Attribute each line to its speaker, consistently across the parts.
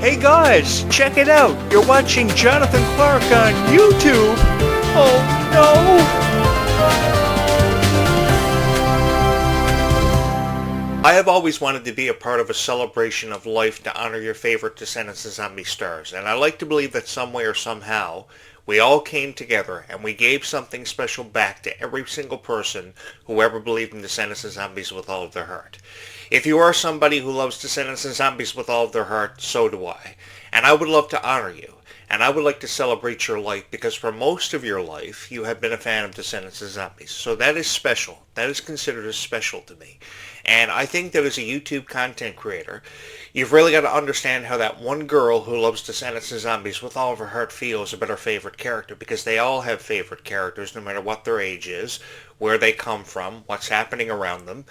Speaker 1: Hey guys, check it out. You're watching Jonathan Clarke on YouTube. Oh no! I have always wanted to be a part of a celebration of life to honor your favorite Descendants of Zombie stars, and I like to believe that some way or somehow we all came together and we gave something special back to every single person who ever believed in Descendants of Zombies with all of their heart. If you are somebody who loves Descendants of Zombies with all of their heart, so do I. And I would love to honor you. And I would like to celebrate your life because for most of your life, you have been a fan of Descendants of Zombies. So that is special. That is considered as special to me. And I think that as a YouTube content creator, you've really got to understand how that one girl who loves Descendants of Zombies with all of her heart feels about her favorite character, because they all have favorite characters no matter what their age is, where they come from, what's happening around them,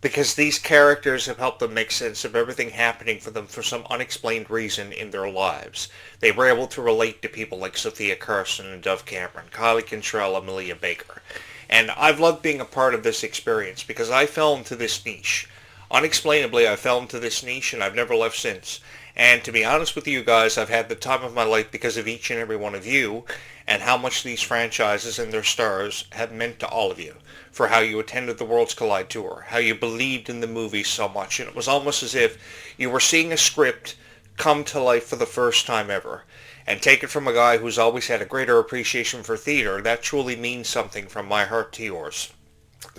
Speaker 1: because these characters have helped them make sense of everything happening for them for some unexplained reason in their lives. They were able to relate to people like Sophia Carson and Dove Cameron, Kylie Cantrell, and Malia Baker. And I've loved being a part of this experience because I fell into this niche. Unexplainably, I fell into this niche and I've never left since. And to be honest with you guys, I've had the time of my life because of each and every one of you and how much these franchises and their stars have meant to all of you. For how you attended the Worlds Collide tour, how you believed in the movies so much. And it was almost as if you were seeing a script come to life for the first time ever. And take it from a guy who's always had a greater appreciation for theater, that truly means something from my heart to yours.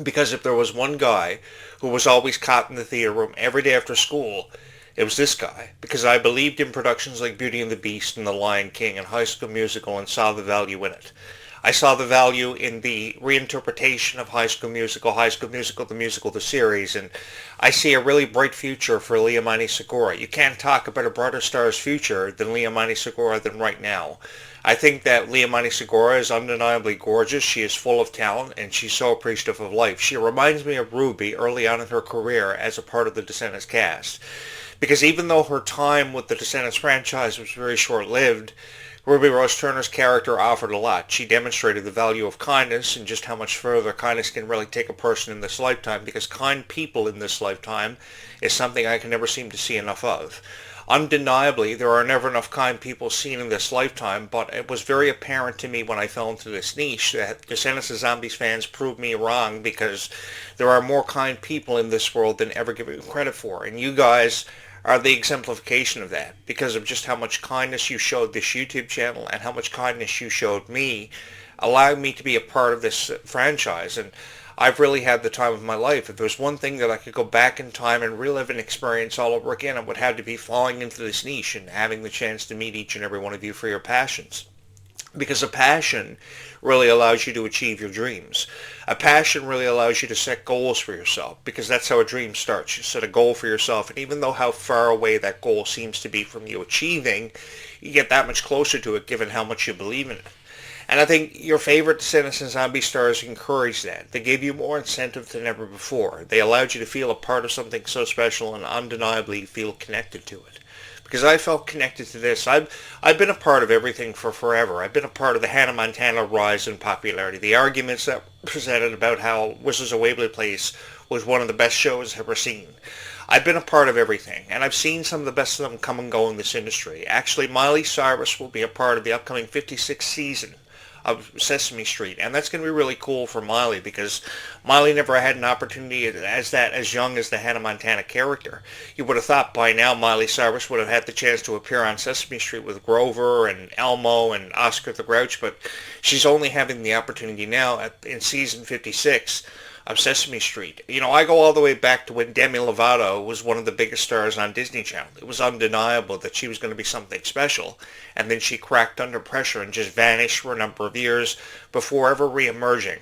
Speaker 1: Because if there was one guy who was always caught in the theater room every day after school, it was this guy. Because I believed in productions like Beauty and the Beast and The Lion King and High School Musical and saw the value in it. I saw the value in the reinterpretation of High School Musical, the musical, the series, and I see a really bright future for Liamani Sugora. You can't talk about a brighter star's future than Liamani Sugora than right now. I think that Liamani Sugora is undeniably gorgeous. She is full of talent, and she's so appreciative of life. She reminds me of Ruby early on in her career as a part of the Descendants cast. Because even though her time with the Descendants franchise was very short-lived, Ruby Rose Turner's character offered a lot. She demonstrated the value of kindness and just how much further kindness can really take a person in this lifetime, because kind people in this lifetime is something I can never seem to see enough of. Undeniably, there are never enough kind people seen in this lifetime, but it was very apparent to me when I fell into this niche that Descendants of Zombies fans proved me wrong, because there are more kind people in this world than ever given credit for. And you guys are the exemplification of that, because of just how much kindness you showed this YouTube channel and how much kindness you showed me, allowing me to be a part of this franchise. And I've really had the time of my life. If there's one thing that I could go back in time and relive an experience all over again, it would have to be falling into this niche and having the chance to meet each and every one of you for your passions. Because a passion really allows you to achieve your dreams. A passion really allows you to set goals for yourself, because that's how a dream starts. You set a goal for yourself, and even though how far away that goal seems to be from you achieving, you get that much closer to it given how much you believe in it. And I think your favorite Descendants of Zombie stars encouraged that. They gave you more incentive than ever before. They allowed you to feel a part of something so special and undeniably feel connected to it. Because I felt connected to this. I've been a part of everything for forever. I've been a part of the Hannah Montana rise in popularity. The arguments that were presented about how Wizards of Waverly Place was one of the best shows I've ever seen. I've been a part of everything, and I've seen some of the best of them come and go in this industry. Actually, Miley Cyrus will be a part of the upcoming 56th season of Sesame Street, and that's going to be really cool for Miley, because Miley never had an opportunity as young as the Hannah Montana character. You would have thought by now Miley Cyrus would have had the chance to appear on Sesame Street with Grover and Elmo and Oscar the Grouch, but she's only having the opportunity now in season 56 of Sesame Street. You know, I go all the way back to when Demi Lovato was one of the biggest stars on Disney Channel. It was undeniable that she was going to be something special, and then she cracked under pressure and just vanished for a number of years before ever re-emerging.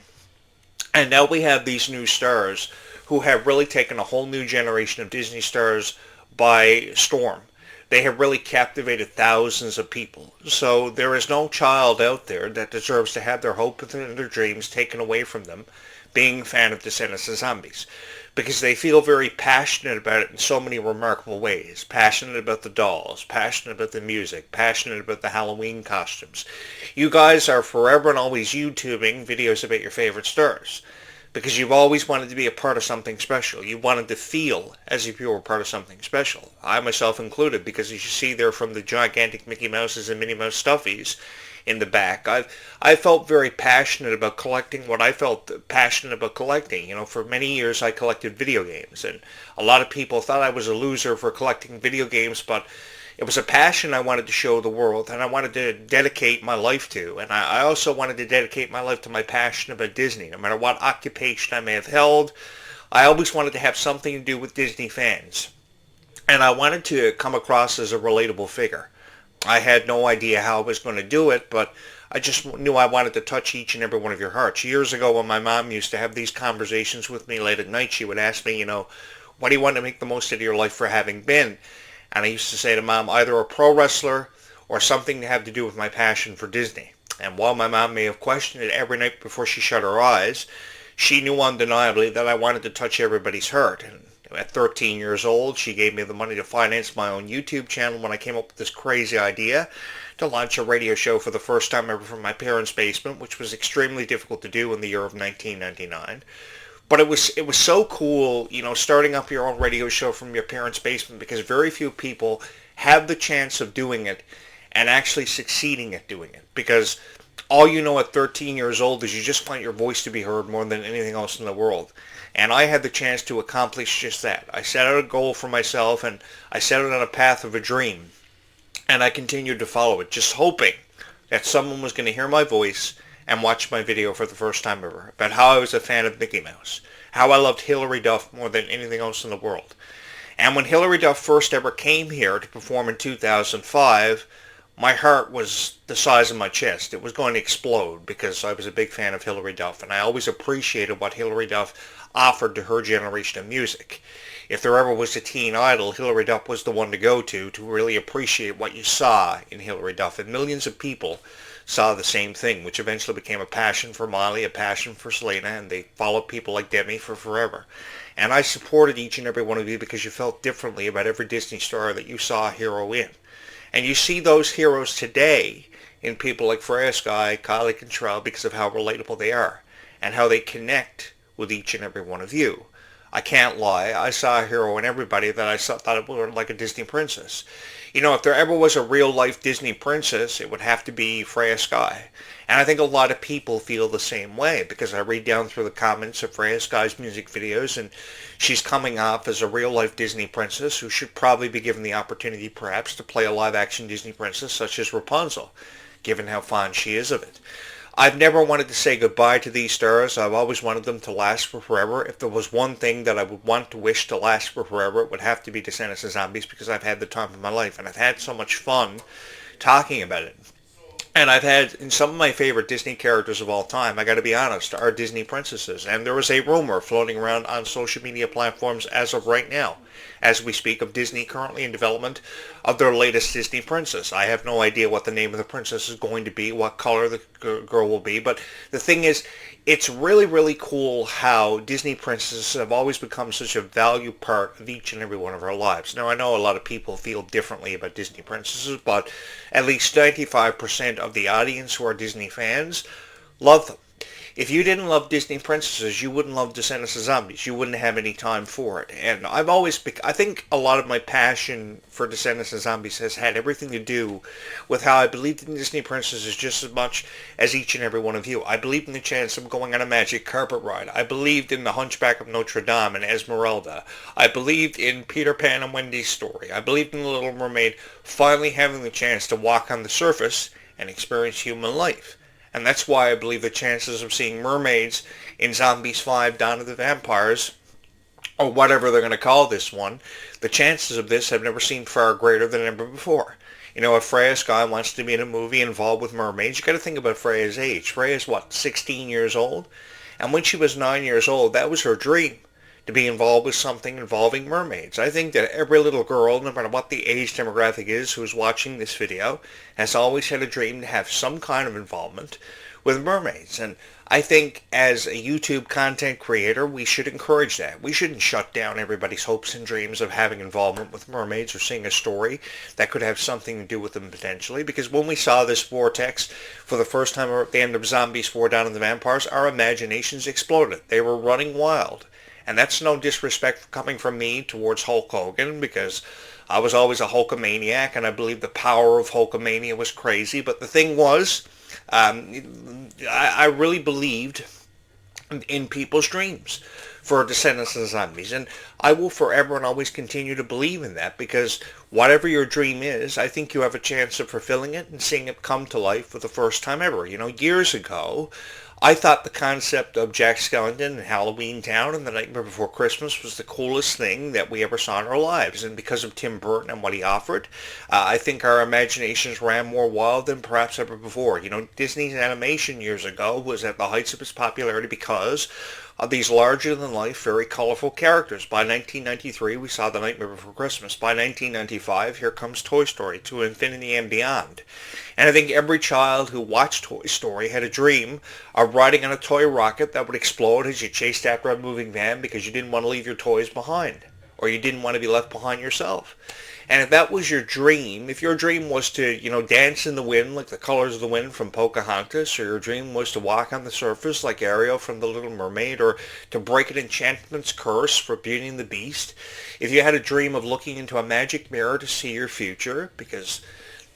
Speaker 1: And now we have these new stars who have really taken a whole new generation of Disney stars by storm. They have really captivated thousands of people. So there is no child out there that deserves to have their hope and their dreams taken away from them being a fan of Descendants of Zombies, because they feel very passionate about it in so many remarkable ways. Passionate about the dolls, passionate about the music, passionate about the Halloween costumes. You guys are forever and always YouTubing videos about your favorite stars. because you've always wanted to be a part of something special. You wanted to feel as if you were part of something special. I myself included, because as you see there from the gigantic Mickey Mouses and Minnie Mouse stuffies in the back, I felt very passionate about collecting what I felt passionate about collecting. You know, for many years I collected video games, and a lot of people thought I was a loser for collecting video games, but it was a passion I wanted to show the world, and I wanted to dedicate my life to. And I also wanted to dedicate my life to my passion about Disney. No matter what occupation I may have held, I always wanted to have something to do with Disney fans. And I wanted to come across as a relatable figure. I had no idea how I was going to do it, but I just knew I wanted to touch each and every one of your hearts. Years ago, when my mom used to have these conversations with me late at night, she would ask me, what do you want to make the most of your life for having been? And I used to say to Mom, either a pro wrestler or something to have to do with my passion for Disney. And while my mom may have questioned it every night before she shut her eyes, she knew undeniably that I wanted to touch everybody's heart. And at 13 years old, she gave me the money to finance my own YouTube channel when I came up with this crazy idea to launch a radio show for the first time ever from my parents' basement, which was extremely difficult to do in the year of 1999. But it was so cool, starting up your own radio show from your parents' basement, because very few people have the chance of doing it and actually succeeding at doing it. Because all you know at 13 years old is you just want your voice to be heard more than anything else in the world. And I had the chance to accomplish just that. I set out a goal for myself, and I set it on a path of a dream. And I continued to follow it, just hoping that someone was going to hear my voice and watch my video for the first time ever about how I was a fan of Mickey Mouse, how I loved Hilary Duff more than anything else in the world. And when Hilary Duff first ever came here to perform in 2005, my heart was the size of my chest. It was going to explode, because I was a big fan of Hilary Duff, and I always appreciated what Hilary Duff offered to her generation of music. If there ever was a teen idol, Hilary Duff was the one to go to really appreciate what you saw in Hilary Duff. And millions of people saw the same thing, which eventually became a passion for Molly, a passion for Selena, and they followed people like Demi for forever. And I supported each and every one of you because you felt differently about every Disney star that you saw a hero in. And you see those heroes today in people like Freya Sky, Kylie Cantrell, because of how relatable they are and how they connect with each and every one of you. I can't lie, I saw a hero in everybody that I thought it was like a Disney princess. If there ever was a real-life Disney princess, it would have to be Freya Sky. And I think a lot of people feel the same way, because I read down through the comments of Freya Sky's music videos, and she's coming off as a real-life Disney princess who should probably be given the opportunity, perhaps, to play a live-action Disney princess such as Rapunzel, given how fond she is of it. I've never wanted to say goodbye to these stars. I've always wanted them to last for forever. If there was one thing that I would want to wish to last for forever, it would have to be Descendants of Zombies, because I've had the time of my life, and I've had so much fun talking about it. And I've had, in some of my favorite Disney characters of all time, I got to be honest, are Disney princesses. And there is a rumor floating around on social media platforms as of right now, as we speak, of Disney currently in development of their latest Disney princess. I have no idea what the name of the princess is going to be, what color the girl will be, but the thing is, it's really, really cool how Disney princesses have always become such a valued part of each and every one of our lives. Now, I know a lot of people feel differently about Disney princesses, but at least 95% of the audience who are Disney fans love them. If you didn't love Disney princesses, you wouldn't love Descendants of Zombies. You wouldn't have any time for it. And I think a lot of my passion for Descendants of Zombies has had everything to do with how I believed in Disney princesses just as much as each and every one of you. I believed in the chance of going on a magic carpet ride. I believed in the Hunchback of Notre Dame and Esmeralda. I believed in Peter Pan and Wendy's story. I believed in the Little Mermaid finally having the chance to walk on the surface and experience human life. And that's why I believe the chances of seeing mermaids in Zombies 5, Dawn of the Vampires, or whatever they're going to call this one, the chances of this have never seemed far greater than ever before. If Freya Sky wants to be in a movie involved with mermaids, you got to think about Freya's age. Freya's, 16 years old? And when she was 9 years old, that was her dream, to be involved with something involving mermaids. I think that every little girl, no matter what the age demographic is who's watching this video, has always had a dream to have some kind of involvement with mermaids. And I think as a YouTube content creator, we should encourage that. We shouldn't shut down everybody's hopes and dreams of having involvement with mermaids or seeing a story that could have something to do with them potentially. Because when we saw this vortex for the first time at the end of Zombies 4 Down in the Vampires, our imaginations exploded. They were running wild. And that's no disrespect coming from me towards Hulk Hogan, because I was always a Hulkamaniac, and I believe the power of Hulkamania was crazy. But the thing was, I really believed in people's dreams for Descendants of Zombies, and I will forever and always continue to believe in that, because whatever your dream is, I think you have a chance of fulfilling it and seeing it come to life for the first time ever. You know, years ago, I thought the concept of Jack Skellington and Halloween Town and The Nightmare Before Christmas was the coolest thing that we ever saw in our lives. And because of Tim Burton and what he offered, I think our imaginations ran more wild than perhaps ever before. You know, Disney's animation years ago was at the heights of its popularity because of these larger-than-life, very colorful characters. By 1993, we saw The Nightmare Before Christmas. By 1995, here comes Toy Story, To Infinity and Beyond. And I think every child who watched Toy Story had a dream of riding on a toy rocket that would explode as you chased after a moving van because you didn't want to leave your toys behind, or you didn't want to be left behind yourself. And if that was your dream, if your dream was to, you know, dance in the wind like the colors of the wind from Pocahontas, or your dream was to walk on the surface like Ariel from The Little Mermaid, or to break an enchantment's curse for Beauty and the Beast, if you had a dream of looking into a magic mirror to see your future, because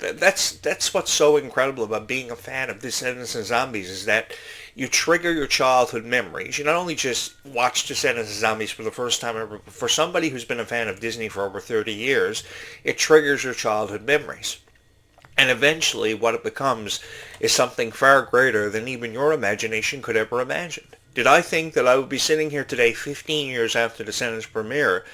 Speaker 1: that's what's so incredible about being a fan of Descendants and Zombies, is that you trigger your childhood memories. You not only just watch Descendants and Zombies for the first time ever, but for somebody who's been a fan of Disney for over 30 years, it triggers your childhood memories. And eventually what it becomes is something far greater than even your imagination could ever imagine. Did I think that I would be sitting here today 15 years after Descendants premiere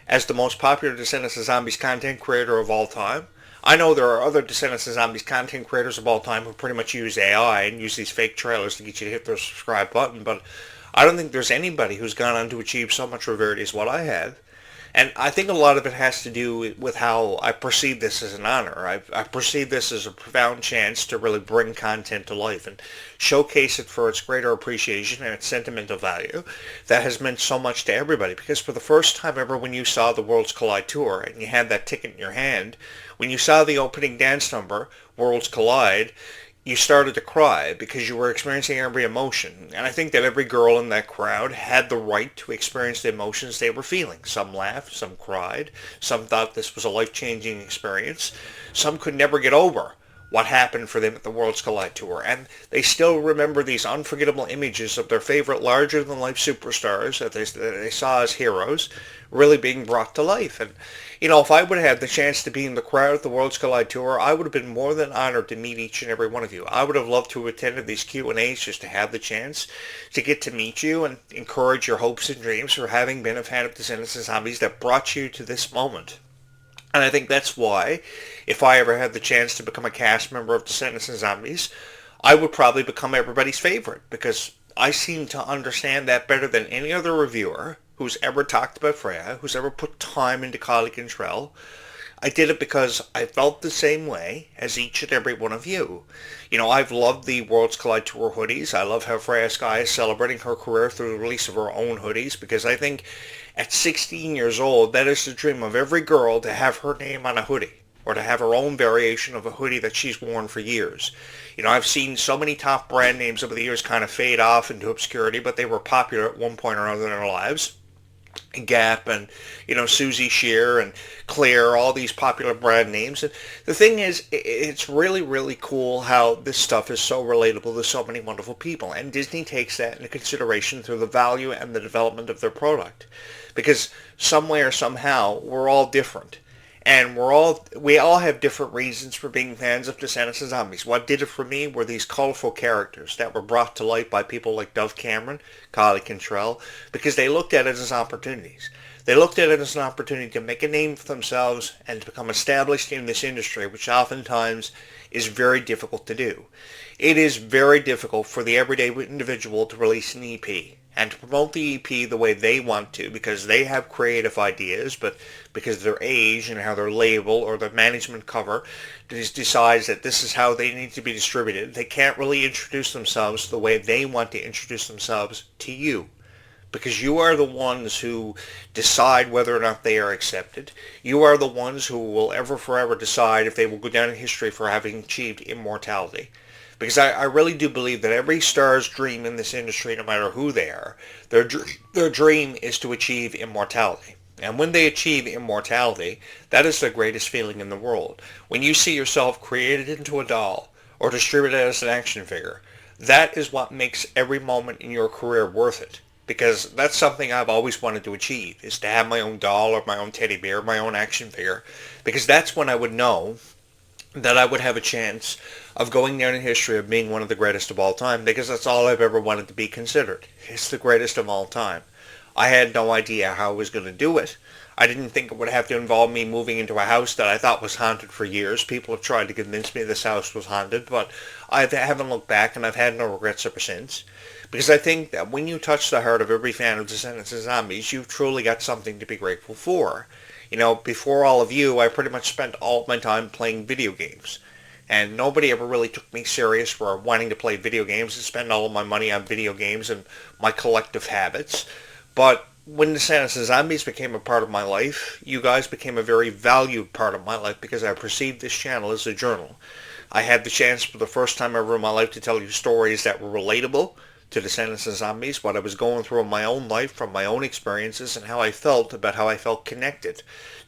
Speaker 1: as the most popular Descendants and Zombies content creator of all time? I know there are other Descendants and Zombies content creators of all time who pretty much use AI and use these fake trailers to get you to hit the subscribe button, but I don't think there's anybody who's gone on to achieve so much rarity as what I have. And I think a lot of it has to do with how I perceive this as an honor. I perceive this as a profound chance to really bring content to life and showcase it for its greater appreciation and its sentimental value that has meant so much to everybody. Because for the first time ever, when you saw the Worlds Collide Tour and you had that ticket in your hand, when you saw the opening dance number, Worlds Collide, you started to cry because you were experiencing every emotion. And I think that every girl in that crowd had the right to experience the emotions they were feeling. Some laughed, some cried, some thought this was a life-changing experience. Some could never get over what happened for them at the Worlds Collide Tour. And they still remember these unforgettable images of their favorite larger-than-life superstars that they saw as heroes really being brought to life. And, you know, if I would have had the chance to be in the crowd at the Worlds Collide Tour, I would have been more than honored to meet each and every one of you. I would have loved to have attended these Q&As just to have the chance to get to meet you and encourage your hopes and dreams for having been a fan of Descendants and Zombies that brought you to this moment. And I think that's why, if I ever had the chance to become a cast member of Descendants and Zombies, I would probably become everybody's favorite, because I seem to understand that better than any other reviewer who's ever talked about Freya, who's ever put time into Kali Cantrell. I did it because I felt the same way as each and every one of you. You know, I've loved the Worlds Collide Tour hoodies. I love how Freya Sky is celebrating her career through the release of her own hoodies, because I think at 16 years old, that is the dream of every girl, to have her name on a hoodie, or to have her own variation of a hoodie that she's worn for years. You know, I've seen so many top brand names over the years kind of fade off into obscurity, but they were popular at one point or another in their lives. Gap and, you know, Susie Shear and Claire, all these popular brand names. And the thing is, it's really, really cool how this stuff is so relatable to so many wonderful people. And Disney takes that into consideration through the value and the development of their product. Because some way or somehow, we're all different. And we all have different reasons for being fans of Descendants and Zombies. What did it for me were these colorful characters that were brought to life by people like Dove Cameron, Kali Cantrell, because they looked at it as opportunities. They looked at it as an opportunity to make a name for themselves and to become established in this industry, which oftentimes is very difficult to do. It is very difficult for the everyday individual to release an EP and to promote the EP the way they want to, because they have creative ideas, but because of their age and how their label or their management cover decides that this is how they need to be distributed, they can't really introduce themselves the way they want to introduce themselves to you. Because you are the ones who decide whether or not they are accepted. You are the ones who will ever forever decide if they will go down in history for having achieved immortality. Because I really do believe that every star's dream in this industry, no matter who they are, their dream is to achieve immortality. And when they achieve immortality, that is the greatest feeling in the world. When you see yourself created into a doll or distributed as an action figure, that is what makes every moment in your career worth it. Because that's something I've always wanted to achieve, is to have my own doll or my own teddy bear, my own action figure. Because that's when I would know that I would have a chance of going down in history of being one of the greatest of all time, because that's all I've ever wanted to be considered. It's the greatest of all time. I had no idea how I was going to do it. I didn't think it would have to involve me moving into a house that I thought was haunted for years. People have tried to convince me this house was haunted, but I haven't looked back, and I've had no regrets ever since. Because I think that when you touch the heart of every fan of Descendants and Zombies, you've truly got something to be grateful for. You know, before all of you, I pretty much spent all of my time playing video games. And nobody ever really took me serious for wanting to play video games and spend all of my money on video games and my collective habits. But when Descendants and Zombies became a part of my life, you guys became a very valued part of my life because I perceived this channel as a journal. I had the chance for the first time ever in my life to tell you stories that were relatable to Descendants and Zombies, what I was going through in my own life from my own experiences, and how I felt about how I felt connected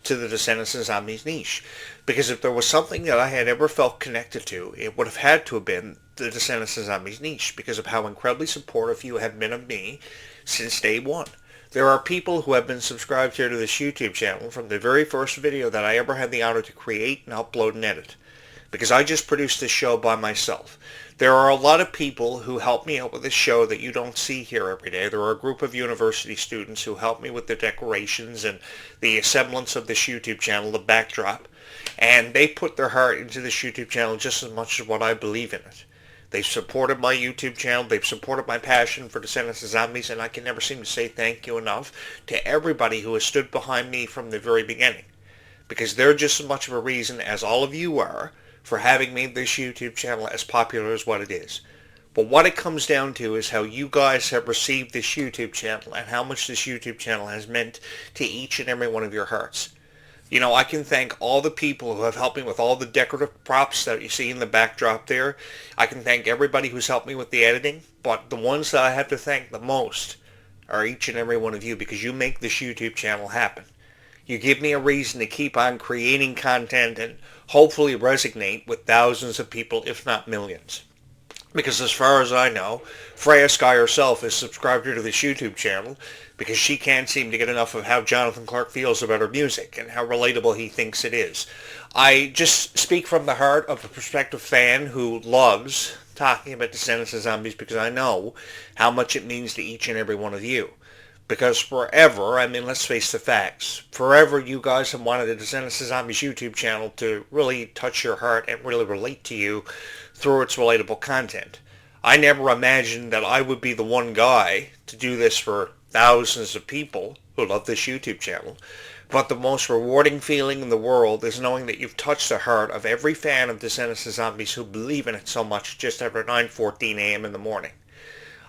Speaker 1: to the Descendants and Zombies niche. Because if there was something that I had ever felt connected to, it would have had to have been the Descendants and Zombies niche, because of how incredibly supportive you have been of me since day one. There are people who have been subscribed here to this YouTube channel from the very first video that I ever had the honor to create and upload and edit. Because I just produced this show by myself. There are a lot of people who help me out with this show that you don't see here every day. There are a group of university students who help me with the decorations and the semblance of this YouTube channel, the backdrop. And they put their heart into this YouTube channel just as much as what I believe in it. They've supported my YouTube channel. They've supported my passion for Descendants and Zombies, and I can never seem to say thank you enough to everybody who has stood behind me from the very beginning. Because they're just as much of a reason as all of you are for having made this YouTube channel as popular as what it is. But what it comes down to is how you guys have received this YouTube channel and how much this YouTube channel has meant to each and every one of your hearts. You know, I can thank all the people who have helped me with all the decorative props that you see in the backdrop there. I can thank everybody who's helped me with the editing, but the ones that I have to thank the most are each and every one of you, because you make this YouTube channel happen. You give me a reason to keep on creating content and hopefully resonate with thousands of people, if not millions. Because as far as I know, Freya Sky herself is subscribed to this YouTube channel because she can't seem to get enough of how Jonathan Clarke feels about her music and how relatable he thinks it is. I just speak from the heart of a prospective fan who loves talking about Descendants and Zombies, because I know how much it means to each and every one of you. Because forever, I mean, let's face the facts, forever you guys have wanted the Descendants and Zombies YouTube channel to really touch your heart and really relate to you through its relatable content. I never imagined that I would be the one guy to do this for thousands of people who love this YouTube channel. But the most rewarding feeling in the world is knowing that you've touched the heart of every fan of Descendants and Zombies who believe in it so much just after 9:14 a.m. in the morning.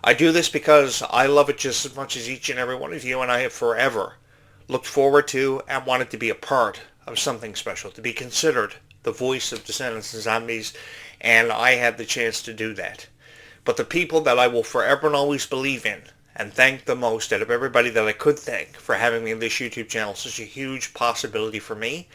Speaker 1: I do this because I love it just as much as each and every one of you, and I have forever looked forward to and wanted to be a part of something special, to be considered the voice of Descendants and Zombies, and I had the chance to do that. But the people that I will forever and always believe in and thank the most out of everybody that I could thank for having me in this YouTube channel, such a huge possibility for me,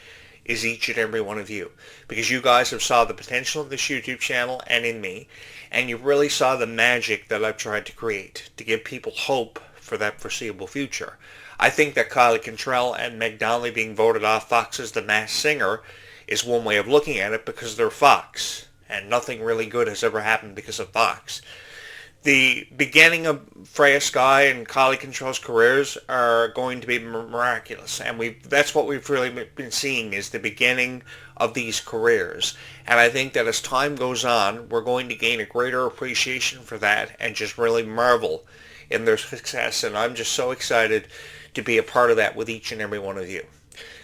Speaker 1: is each and every one of you. Because you guys have saw the potential of this YouTube channel and in me, and you really saw the magic that I've tried to create to give people hope for that foreseeable future. I think that Kylie Cantrell and Meg Donnelly being voted off Fox as the Masked Singer is one way of looking at it, because they're Fox, and nothing really good has ever happened because of Fox. The beginning of Freya Sky and Kylie Cantrell's careers are going to be miraculous, and that's what we've really been seeing, is the beginning of these careers. And I think that as time goes on, we're going to gain a greater appreciation for that and just really marvel in their success, and I'm just so excited to be a part of that with each and every one of you.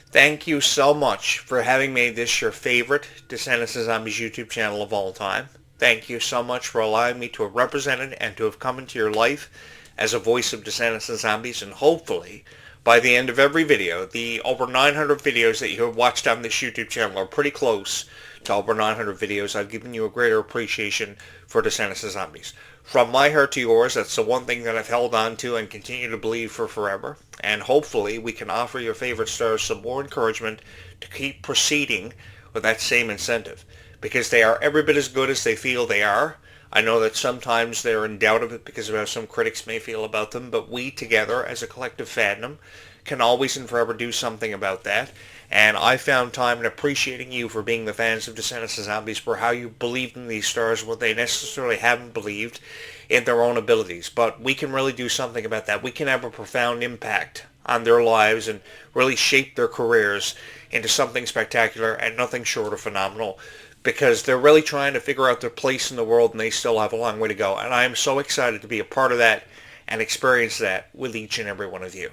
Speaker 1: Thank you so much for having made this your favorite Descendants of Zombies YouTube channel of all time. Thank you so much for allowing me to have represented and to have come into your life as a voice of Descendants of Zombies, and hopefully by the end of every video, the over 900 videos that you have watched on this YouTube channel are pretty close to over 900 videos. I've given you a greater appreciation for Descendants of Zombies. From my heart to yours, that's the one thing that I've held on to and continue to believe for forever. And hopefully we can offer your favorite stars some more encouragement to keep proceeding with that same incentive, because they are every bit as good as they feel they are. I know that sometimes they're in doubt of it because of how some critics may feel about them, but we together as a collective fandom can always and forever do something about that. And I found time in appreciating you for being the fans of Descendants of Zombies, for how you believed in these stars when they necessarily haven't believed in their own abilities. But we can really do something about that. We can have a profound impact on their lives and really shape their careers into something spectacular and nothing short of phenomenal, because they're really trying to figure out their place in the world, and they still have a long way to go. And I am so excited to be a part of that and experience that with each and every one of you.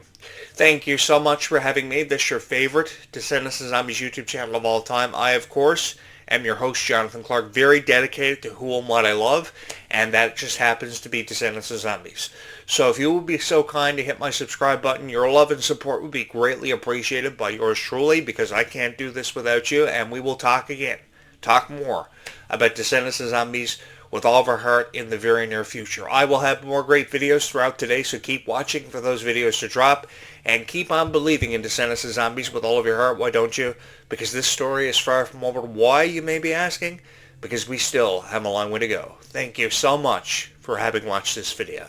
Speaker 1: Thank you so much for having made this your favorite Descendants of Zombies YouTube channel of all time. I, of course, am your host, Jonathan Clarke, very dedicated to who and what I love, and that just happens to be Descendants of Zombies. So if you would be so kind to hit my subscribe button, your love and support would be greatly appreciated by yours truly, because I can't do this without you, and we will talk again. Talk more about Descendants of Zombies with all of our heart in the very near future. I will have more great videos throughout today, so keep watching for those videos to drop, and keep on believing in Descendants of Zombies with all of your heart. Why don't you? Because this story is far from over. Why, you may be asking? Because we still have a long way to go. Thank you so much for having watched this video.